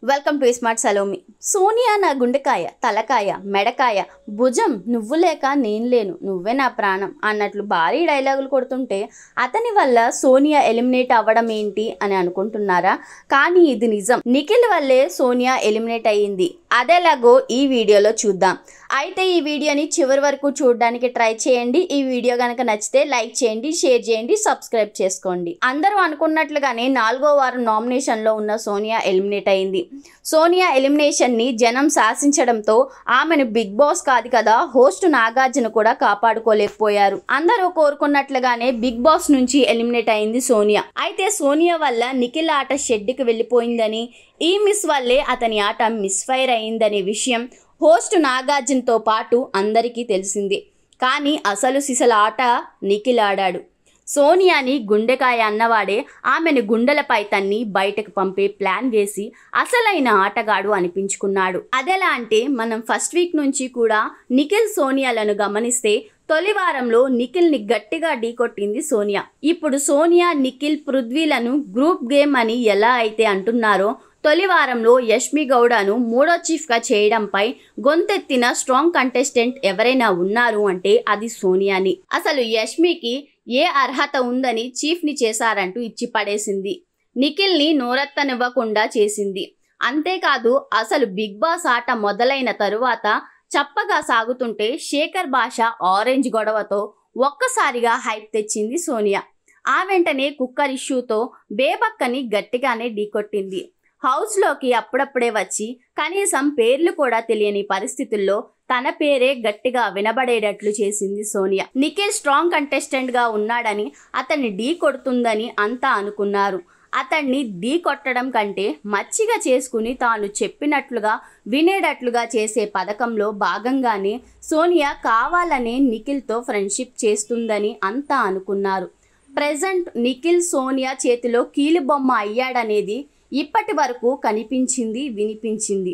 Welcome to smart Salomi. Sonia నా గుండెకాయ, తలకాయ, మెడకాయ, భుజం, నువ్వు లేక నేను లేను, నువ్వే నా ప్రాణం అన్నట్లు భారీ డైలాగులు కొడుతుంటే అతని వల్ల సోనియా ఎలిమినేట్ అవ్వడం ఏంటి అని అనుకుంటున్నారా? కానీ ఇది నిజం. నిఖిల్ వల్లే సోనియా ఎలిమినేట్ అయ్యింది. అదేలాగో ఈ వీడియోలో చూద్దాం. అయితే ఈ వీడియోని చివరి వరకు చూడడానికి ట్రై చేయండి. ఈ వీడియో కనుక నచ్చితే లైక్ చేయండి, షేర్ చేయండి, సబ్స్క్రైబ్ చేసుకోండి. అందరూ అనుకున్నట్లుగానే 4వ వారం నామినేషన్లో ఉన్న సోనియా ఎలిమినేట్ అయింది. సోనియా ఎలిమినేషన్ ని జనం శాసించడంతో ఆమెను బిగ్ బాస్ కాదు కదా, హోస్ట్ నాగార్జున కూడా కాపాడుకోలేకపోయారు. అందరూ కోరుకున్నట్లుగానే బిగ్ బాస్ నుంచి ఎలిమినేట్ అయింది సోనియా. అయితే సోనియా వల్ల నిఖిల్ ఆట షెడ్కి వెళ్ళిపోయిందని, ఈ మిస్ వల్లే అతని ఆట మిస్ఫైర్ అయిందనే విషయం హోస్ట్ నాగార్జునతో పాటు అందరికీ తెలిసింది. కానీ అసలు సిసల ఆట నిఖిల్ ఆడాడు. సోనియాని గుండెకాయ అన్నవాడే ఆమెను గుండెలపై తన్ని బయటకు పంపే ప్లాన్ వేసి అసలైన ఆటగాడు అనిపించుకున్నాడు. అదెలా అంటే, మనం ఫస్ట్ వీక్ నుంచి కూడా నిఖిల్ సోనియాలను గమనిస్తే తొలి వారంలో నిఖిల్ని గట్టిగా ఢీకొట్టింది సోనియా. ఇప్పుడు సోనియా, నిఖిల్, పృథ్వీలను గ్రూప్ గేమ్ అని ఎలా అయితే అంటున్నారో, తొలి వారంలో యష్మి గౌడను 3వ చీఫ్గా చేయడంపై గొంతెత్తిన స్ట్రాంగ్ కంటెస్టెంట్ ఎవరైనా ఉన్నారు అంటే అది సోనియాని. అసలు యష్మికి ఏ అర్హత ఉందని చీఫ్ని చేశారంటూ ఇచ్చి పడేసింది. నిఖిల్ని నోరెత్తనివ్వకుండా చేసింది. అంతేకాదు, అసలు బిగ్ బాస్ ఆట మొదలైన తరువాత చప్పగా సాగుతుంటే శేఖర్ భాష ఆరెంజ్ గొడవతో ఒక్కసారిగా హైప్ తెచ్చింది సోనియా. ఆ వెంటనే కుక్కర్ ఇష్యూతో బేబక్కని గట్టిగానే ఢీకొట్టింది. హౌస్లోకి అప్పుడప్పుడే వచ్చి కనీసం పేర్లు కూడా తెలియని పరిస్థితుల్లో తన పేరే గట్టిగా వినబడేటట్లు చేసింది సోనియా. నిఖిల్ స్ట్రాంగ్ కంటెస్టెంట్గా ఉన్నాడని, అతన్ని ఢీ కొడుతుందని అంతా అనుకున్నారు. అతన్ని ఢీ కొట్టడం కంటే మచ్చిగా చేసుకుని తాను చెప్పినట్లుగా వినేటట్లుగా చేసే పథకంలో భాగంగానే సోనియా కావాలనే నిఖిల్తో ఫ్రెండ్షిప్ చేస్తుందని అంతా అనుకున్నారు. ప్రెజెంట్ నిఖిల్ సోనియా చేతిలో కీలుబొమ్మ అయ్యాడనేది ఇప్పటి వరకు కనిపించింది, వినిపించింది.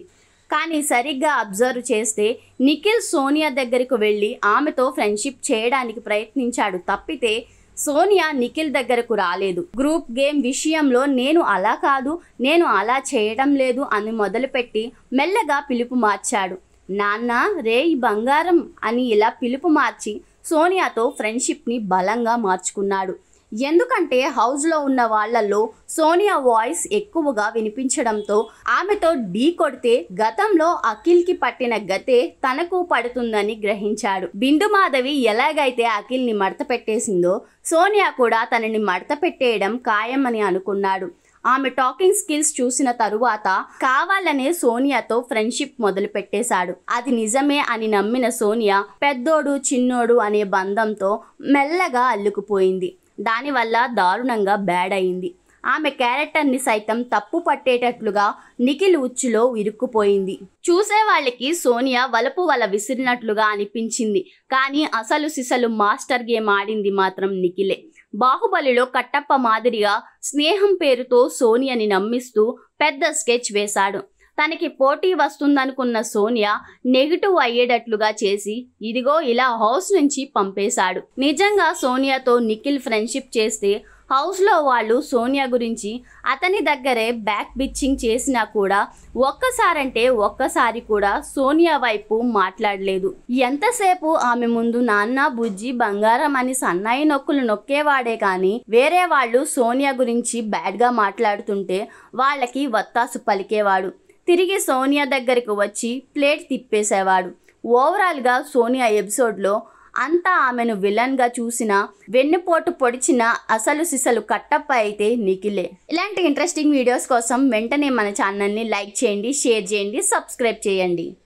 కానీ సరిగ్గా అబ్జర్వ్ చేస్తే నిఖిల్ సోనియా దగ్గరకు వెళ్ళి ఆమెతో ఫ్రెండ్షిప్ చేయడానికి ప్రయత్నించాడు తప్పితే సోనియా నిఖిల్ దగ్గరకు రాలేదు. గ్రూప్ గేమ్ విషయంలో నేను అలా కాదు, నేను అలా చేయడం లేదు అని మొదలుపెట్టి మెల్లగా పిలుపు మార్చాడు. నాన్న, రేయ్ బంగారం అని ఇలా పిలుపు మార్చి సోనియాతో ఫ్రెండ్షిప్ని బలంగా మార్చుకున్నాడు. ఎందుకంటే హౌస్లో ఉన్న వాళ్లలో సోనియా వాయిస్ ఎక్కువగా వినిపించడంతో ఆమెతో ఢీ కొడితే గతంలో అఖిల్కి పట్టిన గతే తనకు పడుతుందని గ్రహించాడు. బిందు మాధవి ఎలాగైతే అఖిల్ని మడత పెట్టేసిందో సోనియా కూడా తనని మడత పెట్టేయడం ఖాయమని అనుకున్నాడు. ఆమె టాకింగ్ స్కిల్స్ చూసిన తరువాత కావాలనే సోనియాతో ఫ్రెండ్షిప్ మొదలు పెట్టేశాడు. అది నిజమే అని నమ్మిన సోనియా పెద్దోడు చిన్నోడు అనే బంధంతో మెల్లగా అల్లుకుపోయింది. దానివల్ల దారుణంగా బ్యాడ్ అయింది. ఆమె క్యారెక్టర్ని సైతం తప్పు పట్టేటట్లుగా నిఖిల్ ఉచ్చులో ఇరుక్కుపోయింది. చూసే వాళ్ళకి సోనియా వలపు వల విసిరినట్లుగా అనిపించింది. కానీ అసలు సిసలు మాస్టర్ గేమ్ ఆడింది మాత్రం నిఖిలే. బాహుబలిలో కట్టప్ప మాదిరిగా స్నేహం పేరుతో సోనియాని నమ్మిస్తూ పెద్ద స్కెచ్ వేశాడు. తనకి పోటీ వస్తుందనుకున్న సోనియా నెగిటివ్ అయ్యేటట్లుగా చేసి ఇదిగో ఇలా హౌస్ నుంచి పంపేశాడు. నిజంగా సోనియాతో నిఖిల్ ఫ్రెండ్షిప్ చేస్తే హౌస్లో వాళ్ళు సోనియా గురించి అతని దగ్గరే బ్యాక్ బిచ్చింగ్ చేసినా కూడా ఒక్కసారంటే ఒక్కసారి కూడా సోనియా వైపు మాట్లాడలేదు. ఎంతసేపు ఆమె ముందు నాన్న, బుజ్జి, బంగారం అని సన్నాయి నొక్కులు నొక్కేవాడే కానీ వేరే వాళ్ళు సోనియా గురించి బ్యాడ్గా మాట్లాడుతుంటే వాళ్ళకి వత్తాసు పలికేవాడు. తిరిగి సోనియా దగ్గరికి వచ్చి ప్లేట్ తిప్పేసేవాడు. ఓవరాల్గా సోనియా ఎపిసోడ్లో అంతా ఆమెను విలన్గా చూసిన, వెన్నుపోటు పొడిచిన అసలు సిసలు కట్టప్ప అయితే నిఖిలే. ఇలాంటి ఇంట్రెస్టింగ్ వీడియోస్ కోసం వెంటనే మన ఛానల్ని లైక్ చేయండి, షేర్ చేయండి, సబ్స్క్రైబ్ చేయండి.